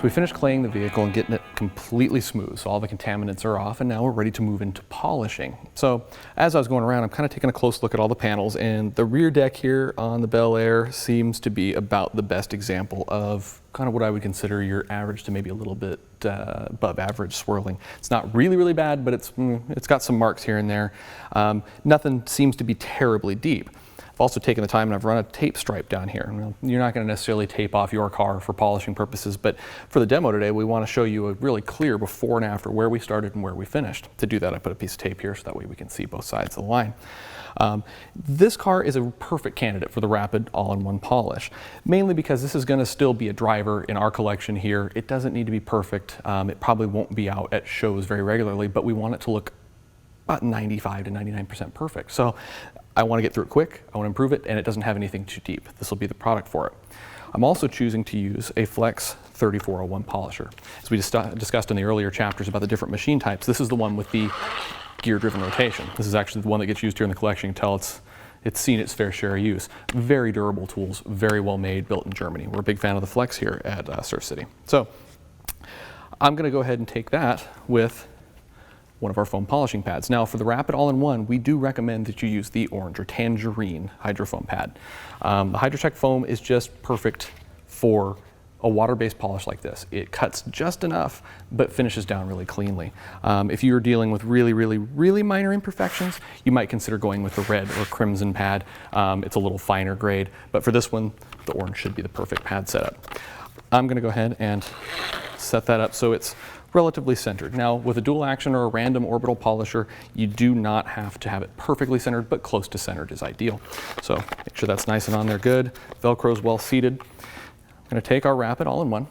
So we finished claying the vehicle and getting it completely smooth, so all the contaminants are off, and now we're ready to move into polishing. So as I was going around, I'm kind of taking a close look at all the panels, and the rear deck here on the Bel Air seems to be about the best example of kind of what I would consider your average to maybe a little bit above average swirling. It's not really, really bad, but it's got some marks here and there. Nothing seems to be terribly deep. I've also taken the time and I've run a tape stripe down here. You're not going to necessarily tape off your car for polishing purposes, but for the demo today, we want to show you a really clear before and after where we started and where we finished. To do that, I put a piece of tape here so that way we can see both sides of the line. This car is a perfect candidate for the rapid all-in-one polish, mainly because this is going to still be a driver in our collection here. It doesn't need to be perfect. It probably won't be out at shows very regularly, but we want it to look about 95 to 99% perfect. So I want to get through it quick, I want to improve it, and it doesn't have anything too deep. This will be the product for it. I'm also choosing to use a Flex 3401 polisher. As we discussed in the earlier chapters about the different machine types, this is the one with the gear-driven rotation. This is actually the one that gets used here in the collection. You can tell it's seen its fair share of use. Very durable tools, very well made, built in Germany. We're a big fan of the Flex here at Surf City. So I'm going to go ahead and take that with one of our foam polishing pads. Now for the Rapid All-in-One, we do recommend that you use the orange or tangerine hydro foam pad. The Hydra foam is just perfect for a water-based polish like this. It cuts just enough, but finishes down really cleanly. If you're dealing with really, really, really minor imperfections, you might consider going with the red or crimson pad. It's a little finer grade, but for this one, the orange should be the perfect pad setup. I'm gonna go ahead and set that up so it's relatively centered. Now, with a dual action or a random orbital polisher, you do not have to have it perfectly centered, but close to centered is ideal. So make sure that's nice and on there good. Velcro's well seated. I'm gonna take our Rapid All-in-One.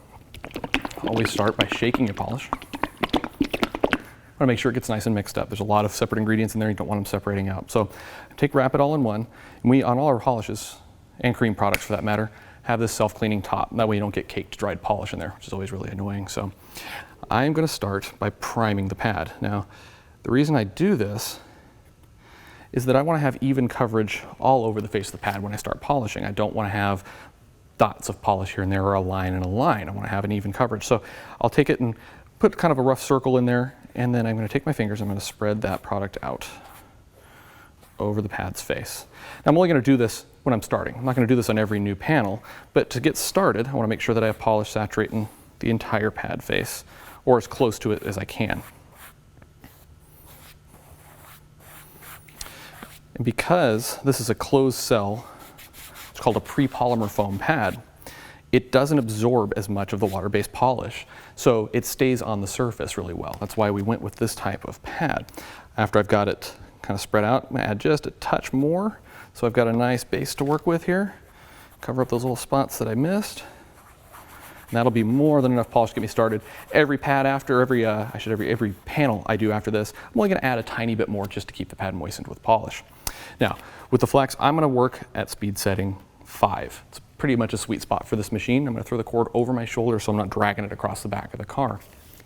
Always start by shaking your polish. I wanna make sure it gets nice and mixed up. There's a lot of separate ingredients in there, you don't want them separating out. So take Rapid All-in-One, and we, on all our polishes, and cream products for that matter, have this self-cleaning top. That way you don't get caked dried polish in there, which is always really annoying. So I'm going to start by priming the pad. Now, the reason I do this is that I want to have even coverage all over the face of the pad when I start polishing. I don't want to have dots of polish here and there or a line and a line. I want to have an even coverage. So I'll take it and put kind of a rough circle in there, and then I'm going to take my fingers, I'm going to spread that product out over the pad's face. Now, I'm only going to do this when I'm starting. I'm not going to do this on every new panel, but to get started, I want to make sure that I have polish saturating the entire pad face, or as close to it as I can. And because this is a closed cell, it's called a pre-polymer foam pad, it doesn't absorb as much of the water-based polish, so it stays on the surface really well. That's why we went with this type of pad. After I've got it kind of spread out, I'm going to add just a touch more, so I've got a nice base to work with here. Cover up those little spots that I missed. And that'll be more than enough polish to get me started. Every pad after, every panel I do after this, I'm only gonna add a tiny bit more just to keep the pad moistened with polish. Now, with the Flex, I'm gonna work at speed setting 5. It's pretty much a sweet spot for this machine. I'm gonna throw the cord over my shoulder so I'm not dragging it across the back of the car.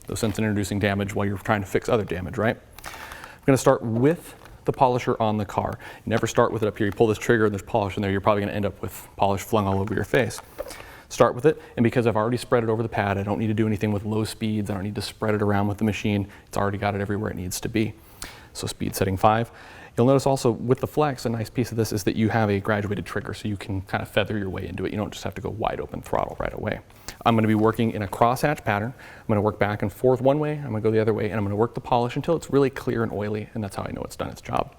No sense in introducing damage while you're trying to fix other damage, right? I'm gonna start with the polisher on the car. You never start with it up here. You pull this trigger and there's polish in there, you're probably gonna end up with polish flung all over your face. Start with it, and because I've already spread it over the pad, I don't need to do anything with low speeds, I don't need to spread it around with the machine, it's already got it everywhere it needs to be. So speed setting 5. You'll notice also with the Flex, a nice piece of this is that you have a graduated trigger, so you can kind of feather your way into it. You don't just have to go wide open throttle right away. I'm gonna be working in a crosshatch pattern. I'm gonna work back and forth one way, I'm gonna go the other way, and I'm gonna work the polish until it's really clear and oily, and that's how I know it's done its job.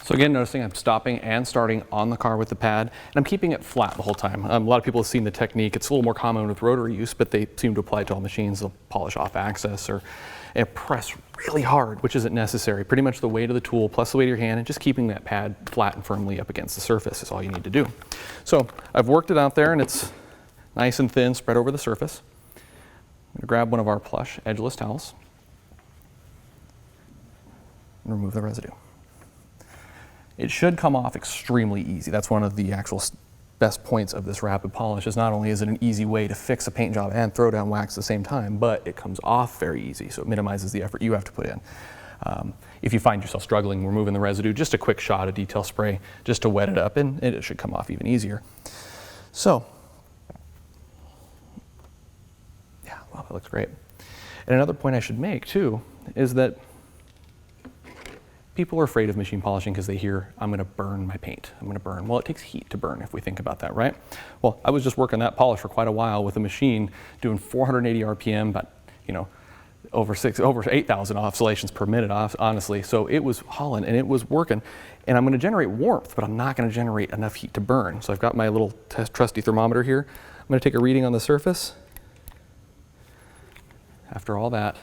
So again, noticing I'm stopping and starting on the car with the pad, and I'm keeping it flat the whole time. A lot of people have seen the technique. It's a little more common with rotary use, but they seem to apply it to all machines. They'll polish off axis or press really hard, which isn't necessary. Pretty much the weight of the tool plus the weight of your hand and just keeping that pad flat and firmly up against the surface is all you need to do. So I've worked it out there and it's nice and thin, spread over the surface. I'm gonna grab one of our plush edgeless towels and remove the residue. It should come off extremely easy. That's one of the actual best points of this rapid polish, is not only is it an easy way to fix a paint job and throw down wax at the same time, but it comes off very easy, so it minimizes the effort you have to put in. If you find yourself struggling removing the residue, just a quick shot of detail spray just to wet it up, and it should come off even easier. So, yeah, well, that looks great. And another point I should make too is that people are afraid of machine polishing because they hear, I'm going to burn my paint. I'm going to burn. Well, it takes heat to burn if we think about that, right? Well, I was just working that polish for quite a while with a machine doing 480 RPM, but over 8,000 oscillations per minute, honestly. So it was hauling and it was working. And I'm going to generate warmth, but I'm not going to generate enough heat to burn. So I've got my little trusty thermometer here. I'm going to take a reading on the surface. After all that,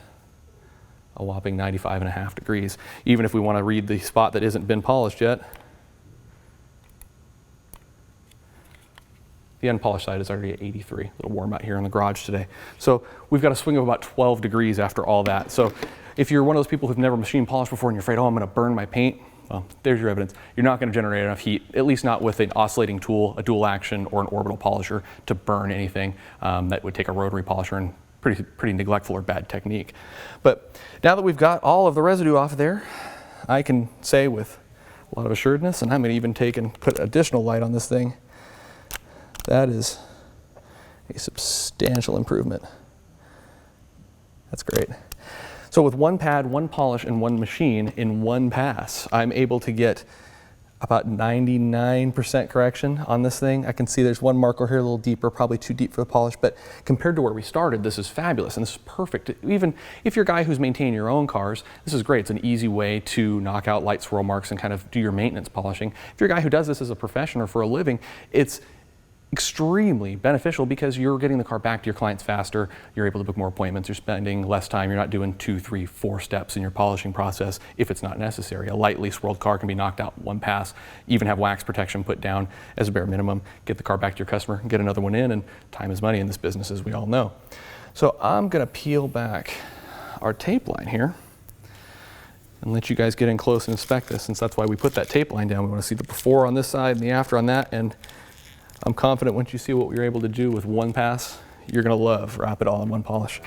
a whopping 95.5 degrees. Even if we want to read the spot that isn't been polished yet, the unpolished side is already at 83. A little warm out here in the garage today. So we've got a swing of about 12 degrees after all that. So if you're one of those people who've never machine polished before and you're afraid, oh, I'm going to burn my paint, well, there's your evidence. You're not going to generate enough heat, at least not with an oscillating tool, a dual action, or an orbital polisher to burn anything. That would take a rotary polisher and pretty neglectful or bad technique. But now that we've got all of the residue off of there, I can say with a lot of assuredness, and I'm going to even take and put additional light on this thing, that is a substantial improvement. That's great. So with one pad, one polish, and one machine in one pass, I'm able to get about 99% correction on this thing. I can see there's one marker here a little deeper, probably too deep for the polish, but compared to where we started, this is fabulous and this is perfect. Even if you're a guy who's maintaining your own cars, this is great. It's an easy way to knock out light swirl marks and kind of do your maintenance polishing. If you're a guy who does this as a profession or for a living, it's extremely beneficial because you're getting the car back to your clients faster, you're able to book more appointments, you're spending less time, you're not doing 2, 3, 4 steps in your polishing process if it's not necessary. A lightly swirled car can be knocked out one pass, even have wax protection put down as a bare minimum, get the car back to your customer, get another one in, and time is money in this business, as we all know. So I'm gonna peel back our tape line here and let you guys get in close and inspect this, since that's why we put that tape line down. We want to see the before on this side and the after on that, and I'm confident once you see what we were able to do with one pass, you're going to love Rapid All-in-One Polish.